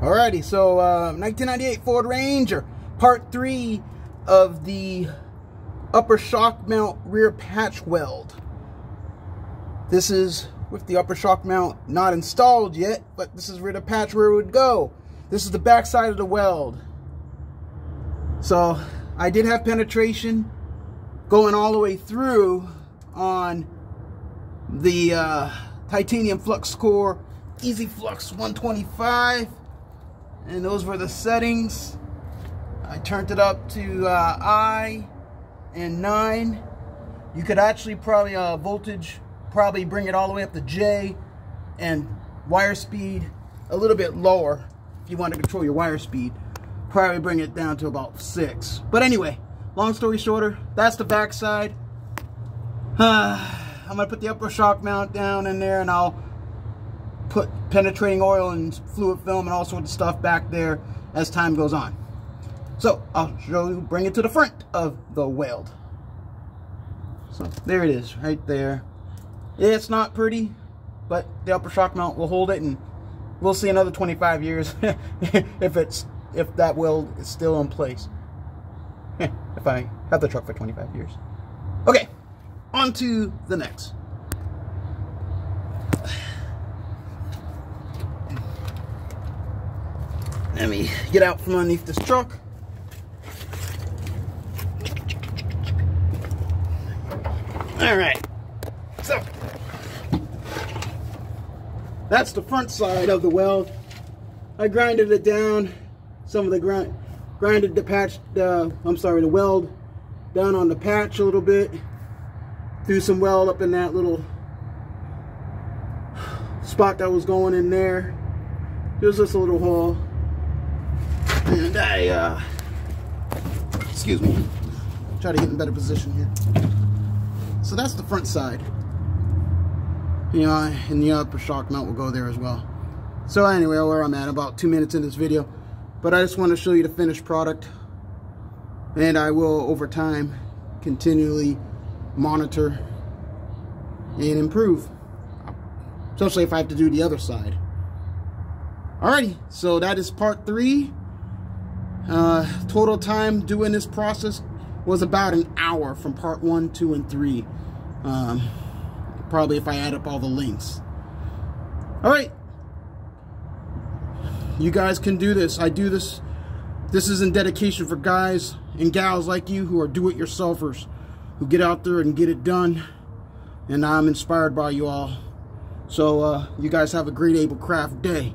Alrighty, so 1998 Ford Ranger, part 3 of the upper shock mount rear patch weld. This is with the upper shock mount not installed yet, but this is where the patch where it would go. This is the back side of the weld. So I did have penetration going all the way through on the Titanium Flux Core Easy Flux 125. And those were the settings. I turned it up to I and 9. You could actually probably voltage, probably bring it all the way up to J, and wire speed a little bit lower if you want to control your wire speed. Probably bring it down to about 6. But anyway, long story shorter, that's the back side. I'm gonna put the upper shock mount down in there, and I'll put penetrating oil and fluid film and all sorts of stuff back there as time goes on. So I'll show you, bring it to the front of the weld. So there it is, right there. It's not pretty, but the upper shock mount will hold it, and we'll see another 25 years if that weld is still in place. If I have the truck for 25 years. Okay, on to the next. Let me get out from underneath this truck. All right, so that's the front side of the weld. I grinded it down. Some of the grinded the patch, the weld down on the patch a little bit. Threw some weld up in that little spot that was going in there. There's just a little hole. And I, excuse me, try to get in better position here. So that's the front side. You know, and the upper shock mount will go there as well. So anyway, where I'm at, about 2 minutes in this video. But I just want to show you the finished product. And I will, over time, continually monitor and improve. Especially if I have to do the other side. Alrighty, so that is part 3. Total time doing this process was about an hour from part 1, 2, and 3. Probably if I add up all the links. Alright. You guys can do this. I do this. This is in dedication for guys and gals like you who are do-it-yourselfers, who get out there and get it done. And I'm inspired by you all. So you guys have a great Ablecraft day.